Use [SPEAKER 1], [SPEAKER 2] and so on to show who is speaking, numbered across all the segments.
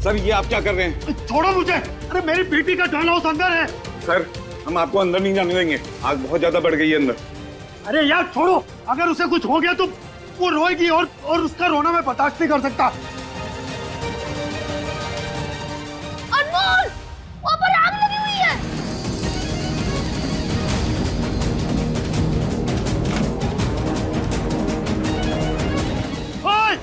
[SPEAKER 1] Sir ये आप क्या कर रहे हैं?
[SPEAKER 2] छोड़ो मुझे। अरे मेरी बेटी का डॉल हाउस अंदर है।
[SPEAKER 1] सर हम आपको अंदर नहीं जाने देंगे, आग बहुत ज्यादा बढ़ गई है अंदर।
[SPEAKER 2] अरे यार छोड़ो, अगर उसे कुछ हो गया तो वो रोएगी और उसका रोना मैं बर्दाश्त नहीं कर सकता।
[SPEAKER 3] अनमोल, वहाँ पर आग लगी हुई है।
[SPEAKER 2] ओए!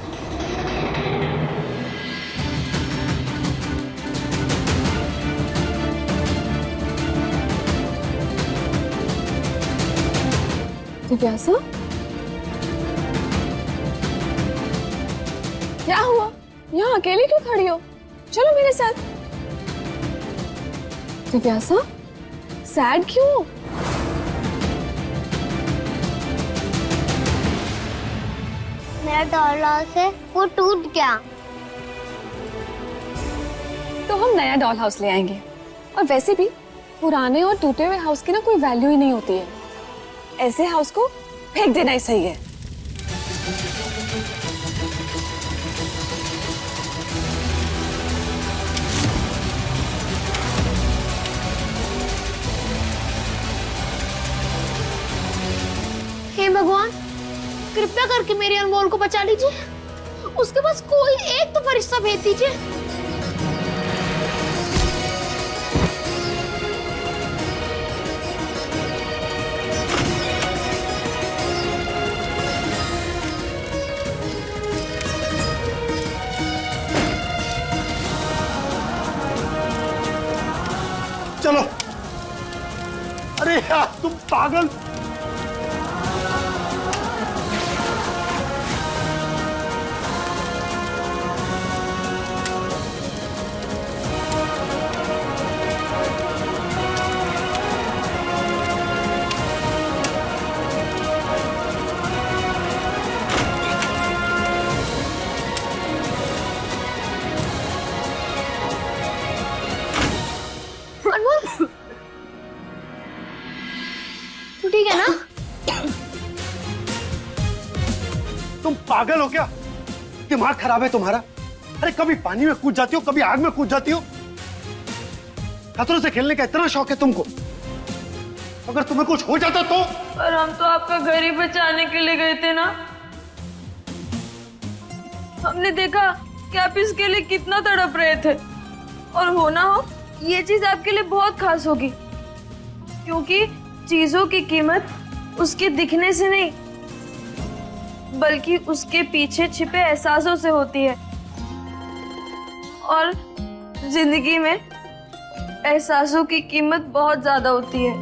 [SPEAKER 4] दिव्यासा, क्या हुआ? यहाँ अकेले क्यों खड़ी हो? चलो मेरे साथ। दिव्यासा, सैड क्यों?
[SPEAKER 3] मेरा डॉल हाउस है, वो टूट गया।
[SPEAKER 4] तो हम नया डॉल हाउस ले आएंगे। और वैसे भी पुराने और टूटे हुए हाउस की ना कोई वैल्यू ही नहीं होती है। ऐसे हाउस को फेंक देना ही सही है।
[SPEAKER 3] हे भगवान, कृपया करके मेरे अनमोल को बचा लीजिए। उसके पास कोई एक तो फरिश्ता भेज दीजिए।
[SPEAKER 2] चलो। अरे यार तुम पागल।
[SPEAKER 3] अनमोल, तू ठीक है ना?
[SPEAKER 2] तुम पागल हो क्या? दिमाग खराब है तुम्हारा? अरे कभी पानी में कूद जाती हो, कभी आग में कूद जाती हो। खतरों से खेलने का इतना शौक है तुमको? अगर तुम्हें कुछ हो जाता तो?
[SPEAKER 5] पर हम तो आपका घर ही बचाने के लिए गए थे ना। हमने देखा कि आप इसके लिए कितना तड़प रहे थे। और हो ना हो, ये चीज आपके लिए बहुत खास होगी, क्योंकि चीजों की कीमत उसके दिखने से नहीं, बल्कि उसके पीछे छिपे एहसासों से होती है। और जिंदगी में एहसासों की कीमत बहुत ज्यादा होती है।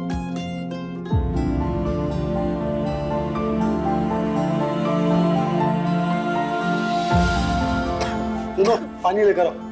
[SPEAKER 2] सुनो, पानी लेकर आओ।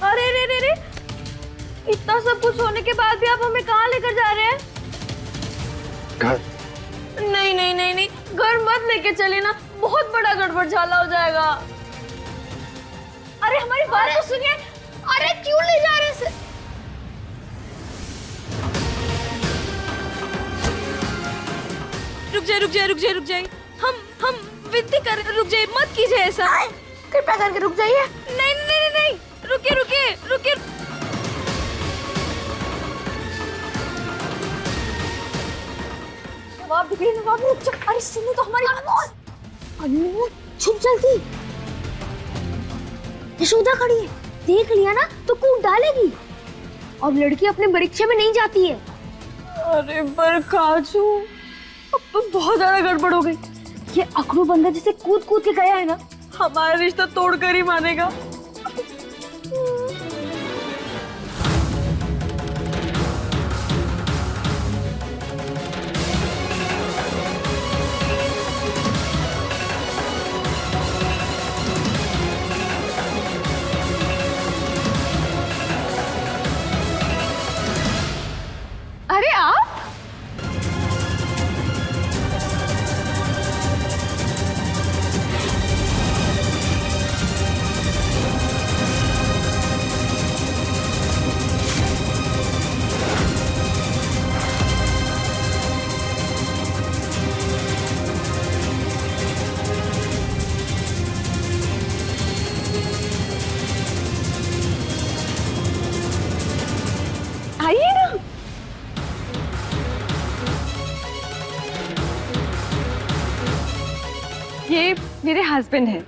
[SPEAKER 5] अरे रे रे रे, इतना सब कुछ होने के बाद भी आप हमें कहाँ लेकर जा रहे हैं?
[SPEAKER 2] घर।
[SPEAKER 5] नहीं नहीं नहीं नहीं, घर मत लेके चले ना, बहुत बड़ा गड़बड़ झाला हो जाएगा। अरे हमारी बात तो सुनिए।
[SPEAKER 3] अरे क्यों ले जा रहे हैं इसे?
[SPEAKER 5] रुक जाए रुक जाए रुक जाए रुक जाए, हम विनती कर, रुक जाइए, मत कीजिए ऐसा।
[SPEAKER 3] कृपया करके रुक जाइए।
[SPEAKER 5] नहीं नहीं नहीं नहीं, रुकिए रुकिए रुकिए।
[SPEAKER 3] नवाब बिगड़ी, नवाब रुक जा। अरे सुनो तो हमारी बात। अनमोल छुप जल्दी। यशोदा खड़ी है, देख लिया ना तो कूद डालेगी। अब लड़की अपने परीक्षा में नहीं जाती है।
[SPEAKER 5] अरे पर काजू, अब तो बहुत ज्यादा गड़बड़ हो गई।
[SPEAKER 3] ये अकड़ू बंदा जिसे कूद कूद के गया है ना,
[SPEAKER 5] हमारा रिश्ता तोड़कर ही मानेगा।
[SPEAKER 4] ये मेरे हस्बैंड हैं,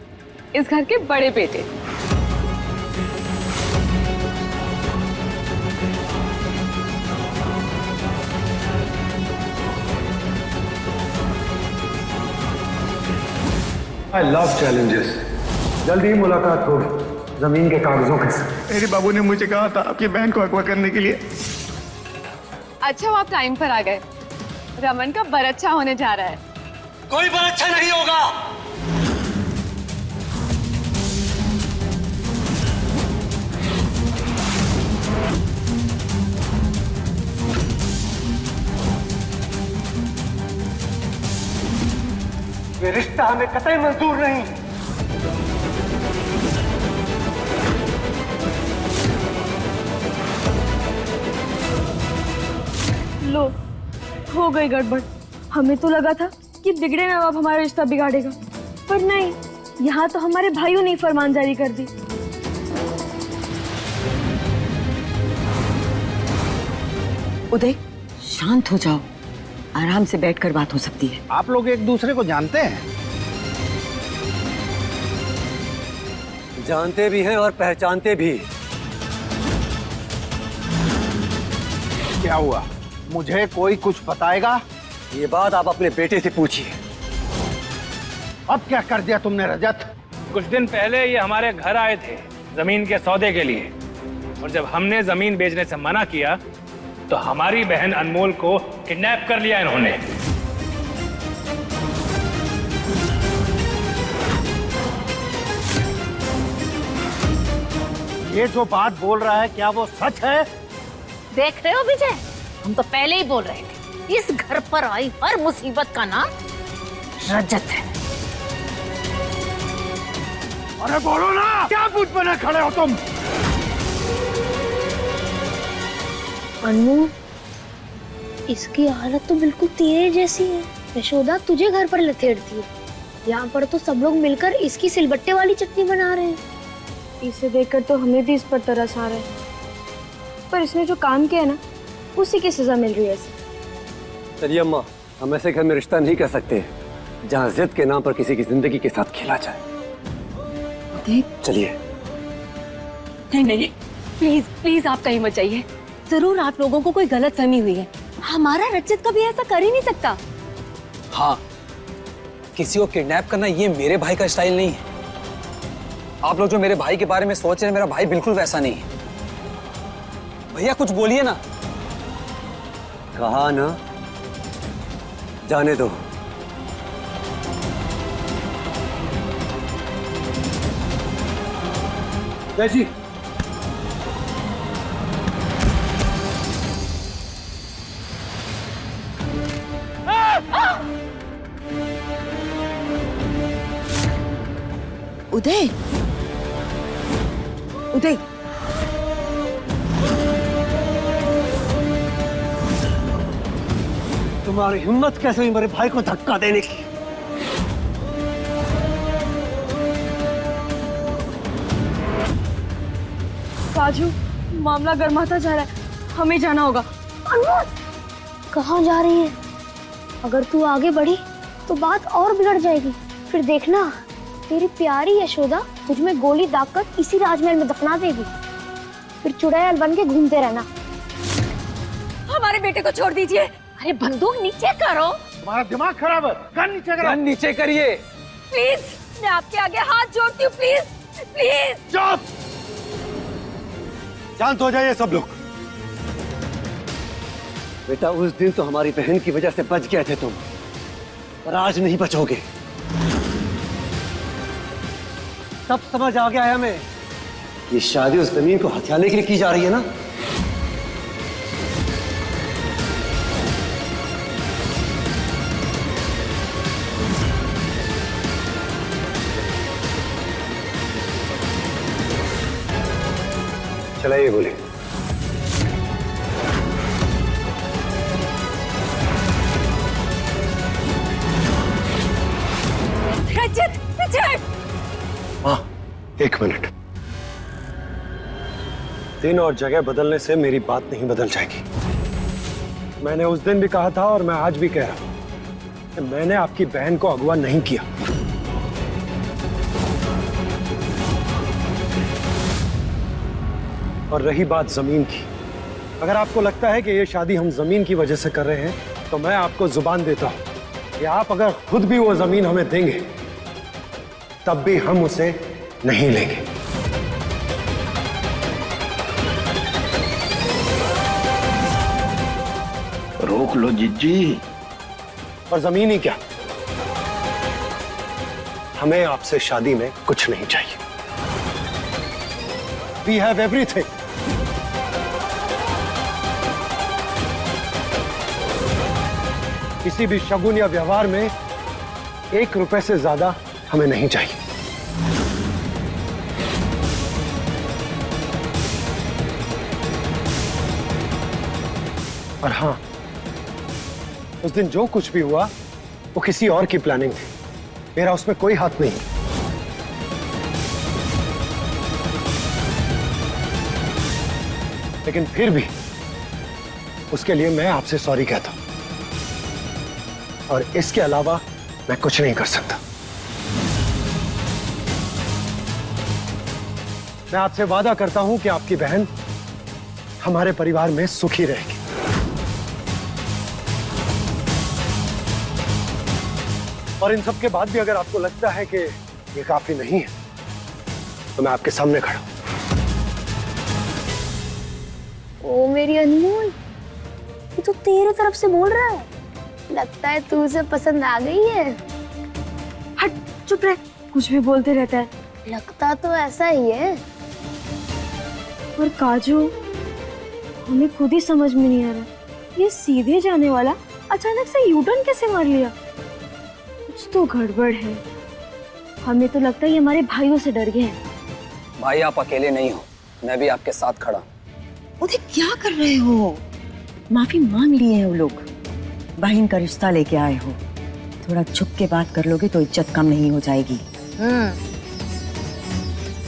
[SPEAKER 4] इस घर के बड़े बेटे।
[SPEAKER 2] I love challenges. जल्दी ही मुलाकात होगी जमीन के कागजों के साथ। मेरे बाबू ने मुझे कहा था आपकी बहन को अगवा करने के लिए।
[SPEAKER 4] अच्छा वो आप टाइम पर आ गए। रमन का बरच्छा होने जा रहा है।
[SPEAKER 6] कोई बरच्छा नहीं होगा।
[SPEAKER 2] ये रिश्ता हमें कतई मंजूर नहीं।
[SPEAKER 5] लो, हो गई गड़बड़। हमें तो लगा था कि बिगड़े नवाब हमारा रिश्ता बिगाड़ेगा, पर नहीं, यहाँ तो हमारे भाइयों ने फरमान जारी कर दी।
[SPEAKER 7] उदय, शांत हो जाओ, आराम से बैठकर बात हो सकती है।
[SPEAKER 8] आप लोग एक दूसरे को जानते हैं?
[SPEAKER 6] जानते भी हैं और पहचानते भी।
[SPEAKER 8] क्या हुआ? मुझे कोई कुछ बताएगा?
[SPEAKER 6] ये बात आप अपने बेटे से पूछिए।
[SPEAKER 8] अब क्या कर दिया तुमने रजत?
[SPEAKER 9] कुछ दिन पहले ये हमारे घर आए थे जमीन के सौदे के लिए, और जब हमने जमीन बेचने से मना किया तो हमारी बहन अनमोल को किडनैप कर लिया इन्होंने।
[SPEAKER 8] ये जो बात बोल रहा है क्या वो सच है?
[SPEAKER 10] देख रहे हो विजय, हम तो पहले ही बोल रहे थे, इस घर पर आई हर मुसीबत का नाम रजत है।
[SPEAKER 8] अरे बोलो ना, क्या पूछ बने खड़े हो तुम?
[SPEAKER 3] अनमोल, इसकी हालत तो बिल्कुल तेरे जैसी है। यशोदा तुझे घर पर लथेड़ती है, यहाँ पर तो सब लोग मिलकर इसकी सिलबट्टे वाली चटनी बना रहे हैं।
[SPEAKER 5] इसे देखकर तो हमें भी इस पर तरस आ रहा है, पर इसने जो काम किया ना, उसी की सजा मिल रही है इसे।
[SPEAKER 6] चलिए अम्मा, हम ऐसे घर में रिश्ता नहीं कर सकते जहाँ जिद के नाम पर किसी की जिंदगी के साथ खेला जाए। चलिए।
[SPEAKER 7] नहीं नहीं, प्लीज प्लीज आप कहीं मत जाइए। जरूर आप लोगों को कोई गलत फहमी हुई है। हमारा रजत कभी ऐसा कर ही नहीं सकता।
[SPEAKER 11] हाँ, किसी को किडनैप करना ये मेरे भाई का स्टाइल नहीं है। आप लोग जो मेरे भाई के बारे में सोच रहे हैं, मेरा भाई बिल्कुल वैसा नहीं है। भैया कुछ बोलिए ना।
[SPEAKER 6] कहा ना, जाने दो।
[SPEAKER 2] जय जी।
[SPEAKER 7] उदय, उदय,
[SPEAKER 6] तुम्हारी हिम्मत कैसे हुई मेरे भाई को धक्का देने की?
[SPEAKER 5] राजू, मामला गर्माता जा रहा है, हमें जाना होगा।
[SPEAKER 3] अनमोल, कहाँ जा रही है? अगर तू आगे बढ़ी तो बात और बिगड़ जाएगी। फिर देखना, तेरी प्यारी यशोदा तुझ में गोली दागकर इसी राजमहल में दफना देगी। फिर चुड़ैल बन के घूमते रहना।
[SPEAKER 7] हमारे बेटे को छोड़ दीजिए।
[SPEAKER 10] अरे बंदूक नीचे करो।
[SPEAKER 8] तुम्हारा दिमाग खराब है। गन नीचे करो।
[SPEAKER 11] गन नीचे करिए।
[SPEAKER 7] प्लीज, मैं आपके आगे हाथ जोड़ती हूँ, प्लीज प्लीज।
[SPEAKER 2] चुप! शांत हो जाइए सब लोग।
[SPEAKER 6] बेटा, उस दिन तो हमारी बहन की वजह से बच गए थे तुम, पर आज नहीं बचोगे। सब समझ आ गया है हमें। ये शादी उस जमीन को हथियाने के लिए की जा रही है ना? चलाइए गोली।
[SPEAKER 7] रजत, रजत!
[SPEAKER 6] हाँ, एक मिनट। दिन और जगह बदलने से मेरी बात नहीं बदल जाएगी। मैंने उस दिन भी कहा था और मैं आज भी कह रहा हूं कि मैंने आपकी बहन को अगवा नहीं किया।
[SPEAKER 2] और रही बात जमीन की, अगर आपको लगता है कि ये शादी हम जमीन की वजह से कर रहे हैं, तो मैं आपको जुबान देता हूं कि आप अगर खुद भी वो जमीन हमें देंगे, तब भी हम उसे नहीं लेंगे।
[SPEAKER 8] रोक लो जिज्जी।
[SPEAKER 2] और जमीन ही क्या, हमें आपसे शादी में कुछ नहीं चाहिए। We have everything. किसी भी शगुन या व्यवहार में 1 रुपए से ज्यादा हमें नहीं चाहिए। और हाँ, उस दिन जो कुछ भी हुआ वो किसी और की प्लानिंग थी, मेरा उसमें कोई हाथ नहीं। लेकिन फिर भी उसके लिए मैं आपसे सॉरी कहता हूं, और इसके अलावा मैं कुछ नहीं कर सकता। मैं आपसे वादा करता हूं कि आपकी बहन हमारे परिवार में सुखी रहेगी। और इन सब के बाद भी अगर आपको लगता है कि ये काफी नहीं है, तो मैं आपके सामने खड़ा हूं।
[SPEAKER 3] ओ मेरी अनमोल, ये तो तेरे तरफ से बोल रहा है। लगता है तू उसे पसंद आ गई है।
[SPEAKER 5] हट, चुप रह, कुछ भी बोलते रहता है।
[SPEAKER 3] लगता तो ऐसा ही है।
[SPEAKER 5] और काजू, हमें खुद ही समझ में नहीं आ रहा, ये सीधे जाने वाला अचानक से यूटर्न कैसे मार लिया? कुछ तो गड़बड़ है। हमें तो लगता है ये हमारे भाइयों से डर गए हैं।
[SPEAKER 11] भाई आप अकेले नहीं हो, मैं भी आपके साथ खड़ा हूं।
[SPEAKER 7] उधर क्या कर रहे हो? माफी मांग लिए हैं वो लोग। बहन का रिश्ता लेके आए हो, थोड़ा छुप के बात कर लोगे तो इज्जत कम नहीं हो जाएगी।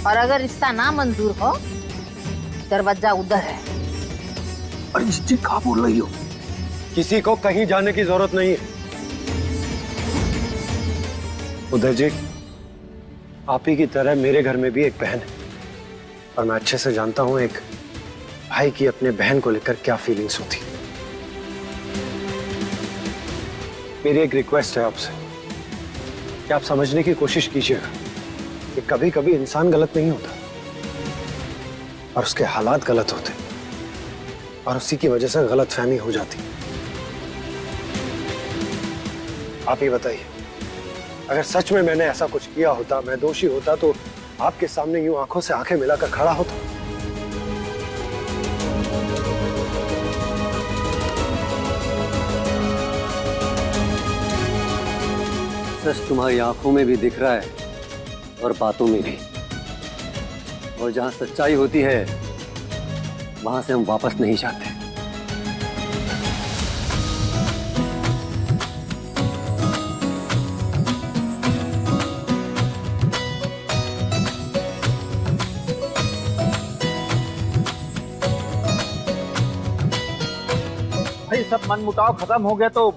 [SPEAKER 10] और अगर रिश्ता ना मंजूर हो, दरवाजा उधर है।
[SPEAKER 2] अरे जिज्जी, क्या बोल रही हो? किसी को कहीं जाने की जरूरत नहीं है। उदय जी, आप ही की तरह मेरे घर में भी एक बहन है, और मैं अच्छे से जानता हूं एक भाई की अपने बहन को लेकर क्या फीलिंग्स होती। मेरी एक रिक्वेस्ट है आपसे कि आप समझने की कोशिश कीजिएगा कि कभी कभी इंसान गलत नहीं होता, और उसके हालात गलत होते, और उसी की वजह से गलतफहमी हो जाती। आप ही बताइए, अगर सच में मैंने ऐसा कुछ किया होता, मैं दोषी होता, तो आपके सामने यूं आंखों से आंखें मिलाकर खड़ा होता?
[SPEAKER 6] सच तुम्हारी आंखों में भी दिख रहा है और बातों में भी, और जहां सच्चाई होती है वहां से हम वापस नहीं जाते।
[SPEAKER 8] भाई सब मन मुटाव खत्म हो गया तो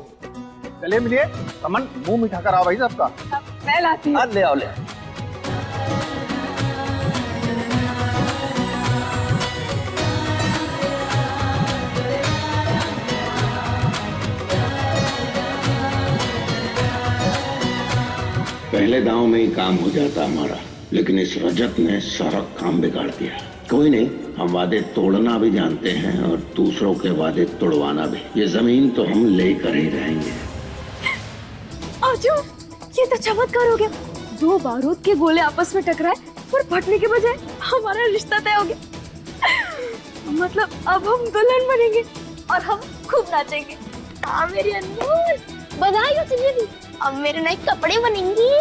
[SPEAKER 8] गले मिलिए। अमन, मुंह मीठा कराओ भाई सबका।
[SPEAKER 5] मैं लाती हूँ।
[SPEAKER 8] ले आओ, ले।
[SPEAKER 12] पहले दांव में ही काम हो जाता हमारा, लेकिन इस रजत ने सारा काम बिगाड़ दिया। कोई नहीं, हम वादे तोड़ना भी जानते हैं और दूसरों के वादे तोड़वाना भी। ये जमीन तो हम लेकर ही रहेंगे।
[SPEAKER 5] आजू, ये तो चमत्कार हो गया। 2 बारूद के गोले आपस में टकराए और फटने के बजाय हमारा रिश्ता तय हो गया। मतलब अब हम दुल्हन बनेंगे और हम खूब नाचेंगे।
[SPEAKER 3] हाँ मेरी अनमोल, बधाई हो तुझे भी। अब मेरे नए कपड़े बनेंगे।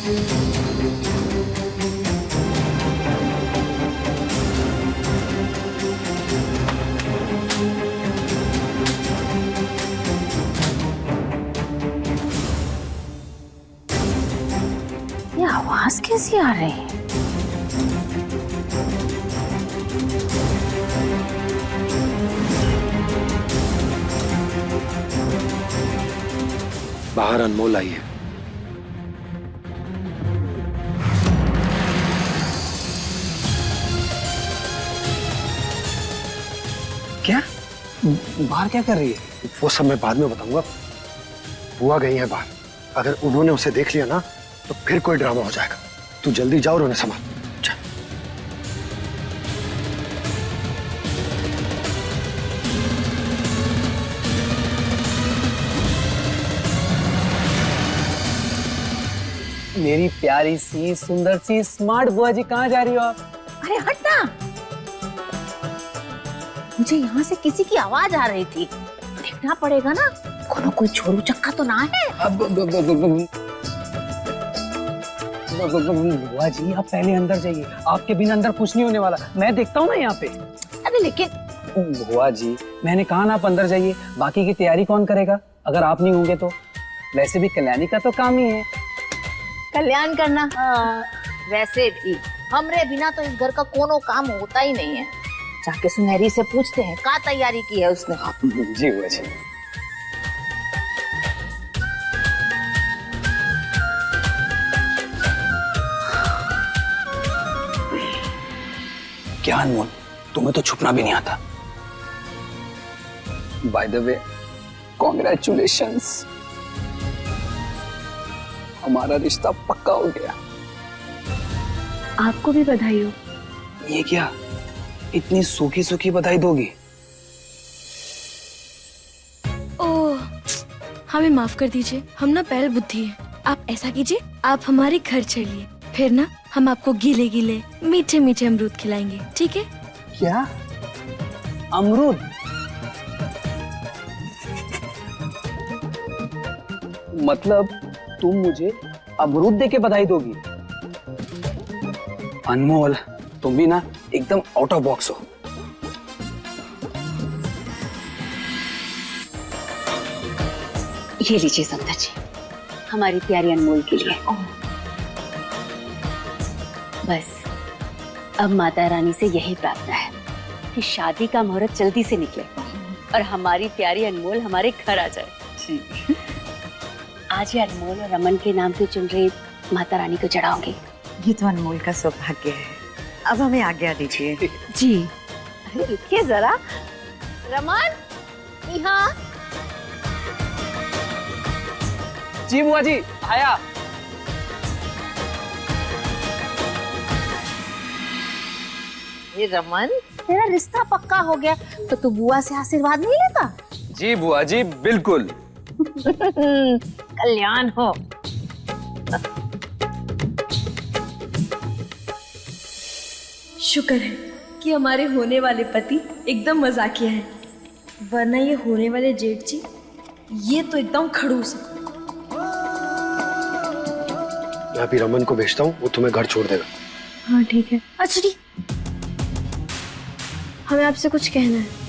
[SPEAKER 12] Thank you.
[SPEAKER 10] ये आवाज कैसी आ रही है?
[SPEAKER 13] बाहर अनमोल आई है।
[SPEAKER 11] क्या? बाहर क्या कर रही है?
[SPEAKER 2] वो सब मैं बाद में बताऊंगा। बुआ गई है बाहर, अगर उन्होंने उसे देख लिया ना तो फिर कोई ड्रामा हो जाएगा। तू जल्दी जाओ और उन्हें संभाल। जा।
[SPEAKER 11] मेरी प्यारी सी सुंदर सी स्मार्ट बुआ जी, कहाँ जा रही हो आप?
[SPEAKER 10] अरे हटना, मुझे यहाँ से किसी की आवाज आ रही थी, देखना पड़ेगा ना कोनो कोई छोरू चक्का तो ना है।
[SPEAKER 11] बुआ जी आप पहले अंदर जाइए, आपके बिना अंदर कुछ नहीं होने वाला, मैं देखता हूँ ना यहाँ पे।
[SPEAKER 10] अरे लेकिन
[SPEAKER 11] बुआ जी मैंने कहा ना आप अंदर जाइए, बाकी की तैयारी कौन करेगा अगर आप नहीं होंगे तो? वैसे भी कल्याणी का तो काम ही है
[SPEAKER 10] कल्याण करना। हाँ, वैसे भी हमरे बिना तो इस घर का कोनो काम होता ही नहीं है। जाके सुनहरी से पूछते हैं क्या तैयारी की है उसने।
[SPEAKER 11] जी बुआ जी। क्या अनमोल, तुम्हें तो छुपना भी नहीं आता। बाय द वे कॉन्ग्रेचुलेशंस, हमारा रिश्ता पक्का हो गया।
[SPEAKER 4] आपको भी बधाई हो।
[SPEAKER 11] ये क्या, इतनी सूखी सूखी बधाई दोगी?
[SPEAKER 14] ओह, हमें माफ कर दीजिए, हम ना बैल बुद्धि है। आप ऐसा कीजिए, आप हमारे घर चलिए, फिर ना हम आपको गीले गीले मीठे मीठे अमरूद खिलाएंगे, ठीक है?
[SPEAKER 11] क्या अमरूद? मतलब तुम मुझे अमरूद दे के बधाई दोगी? अनमोल तुम भी ना एकदम आउट ऑफ बॉक्स हो।
[SPEAKER 15] ये लीजिए संता जी, हमारी प्यारी अनमोल के लिए। बस अब माता रानी से यही प्रार्थना है कि शादी का मुहूर्त जल्दी से निकले और हमारी प्यारी अनमोल हमारे घर आ जाए। आज ये अनमोल और रमन के नाम पे चुनरी माता रानी को चढ़ाऊंगी।
[SPEAKER 7] ये तो अनमोल का सौभाग्य है। अब हमें आज्ञा दीजिए।
[SPEAKER 14] जी।
[SPEAKER 10] रुकिए जरा, रमन यहाँ।
[SPEAKER 11] जी बुआ जी आया।
[SPEAKER 10] ये रमन, तेरा रिश्ता पक्का हो गया तो तू बुआ से आशीर्वाद नहीं लेता?
[SPEAKER 11] जी बुआ जी बिल्कुल।
[SPEAKER 10] कल्याण हो।
[SPEAKER 14] शुक्र है कि हमारे होने वाले पति एकदम मजाकिया हैं, वरना ये होने वाले जेठ जी ये तो एकदम खड़ूस है।
[SPEAKER 2] मैं अभी रमन को भेजता हूँ, वो तुम्हें घर छोड़ देगा।
[SPEAKER 14] हाँ ठीक है। अच्छा जी, हमें आपसे कुछ कहना है।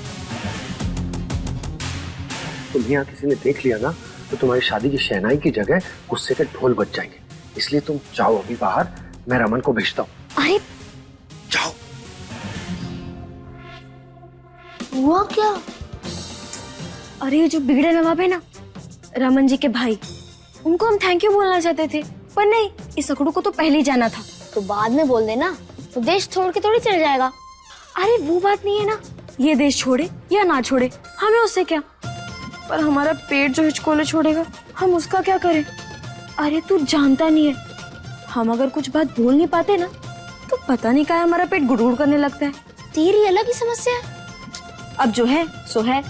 [SPEAKER 2] तुम्हें यहाँ किसी ने देख लिया ना तो तुम्हारी शादी की शहनाई की जगह गुस्से के ढोल बज जाएंगे, इसलिए तुम जाओ अभी बाहर, मैं रमन को भेजता हूँ।
[SPEAKER 14] अरे
[SPEAKER 2] जाओ।
[SPEAKER 14] हुआ क्या? अरे ये जो बिगड़े नवाब है ना, रमन जी के भाई, उनको हम थैंक यू बोलना चाहते थे, पर नहीं, इस अकड़ू को तो पहले ही जाना था।
[SPEAKER 3] तो बाद में बोल देना, तो देश छोड़ के थोड़ी चल जाएगा।
[SPEAKER 14] अरे वो बात नहीं है ना, ये देश छोड़े या ना छोड़े हमें उससे क्या, पर हमारा पेट जो हिचकोले छोड़ेगा हम उसका क्या करें? अरे तू जानता नहीं है, हम अगर कुछ बात बोल नहीं पाते ना तो पता नहीं क्या हमारा पेट गुड़गुड़ करने लगता है।
[SPEAKER 3] तेरी अलग ही समस्या है।
[SPEAKER 14] अब जो है सो है।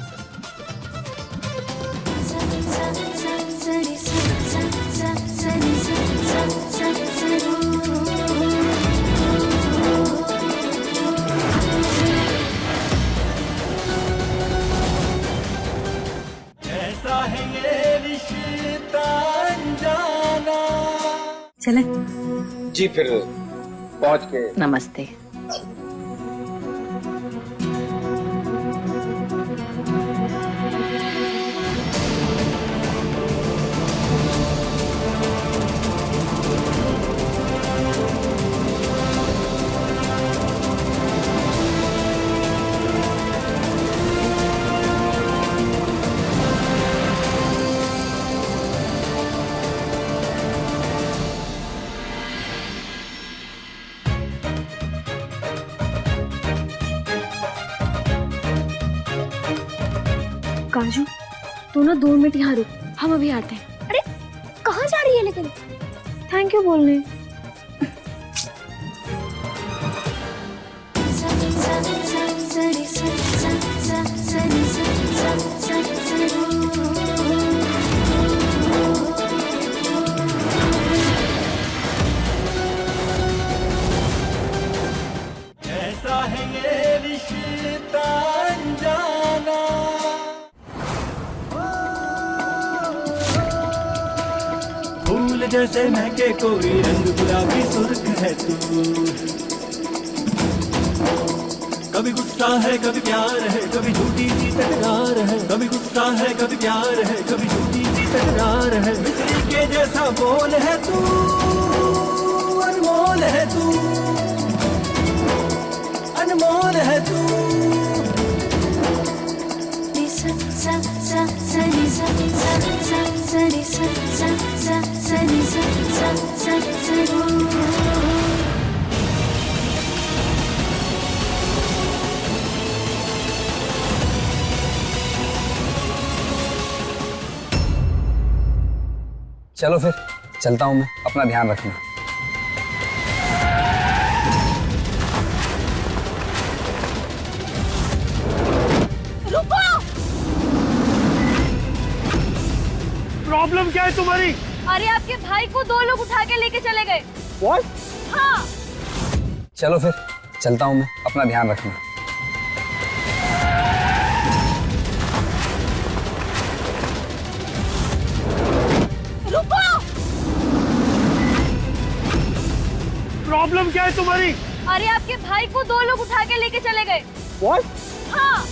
[SPEAKER 7] चले
[SPEAKER 11] जी, फिर पहुंच के
[SPEAKER 7] नमस्ते।
[SPEAKER 14] तू ना 2 मिनट यहाँ रुक, हम अभी आते हैं।
[SPEAKER 3] अरे कहाँ जा रही है लेकिन?
[SPEAKER 14] थैंक यू बोलने।
[SPEAKER 13] ऐसा है ये रिश्ता अनजाना, फूल जैसे महके कोई रंग गुलाबी सुर्ख है तू, कभी गुस्सा है कभी प्यार है, कभी झूठी सी तकरार है, कभी गुस्सा है कभी प्यार है, कभी झूठी सी तकरार है, मिस्री के जैसा बोल है तू, अनमोल है तू, अनमोल है तू।
[SPEAKER 11] चलो फिर चलता हूँ मैं, अपना ध्यान रखना।
[SPEAKER 14] रुको!
[SPEAKER 2] प्रॉब्लम क्या है तुम्हारी?
[SPEAKER 14] अरे आपके भाई को 2 लोग उठा के लेके चले गए।
[SPEAKER 2] What?
[SPEAKER 14] हाँ।
[SPEAKER 11] चलो फिर चलता हूँ मैं, अपना ध्यान रखना।
[SPEAKER 14] रुको!
[SPEAKER 2] प्रॉब्लम क्या है तुम्हारी?
[SPEAKER 14] अरे आपके भाई को 2 लोग उठा के लेके चले गए।
[SPEAKER 2] What?
[SPEAKER 14] हाँ।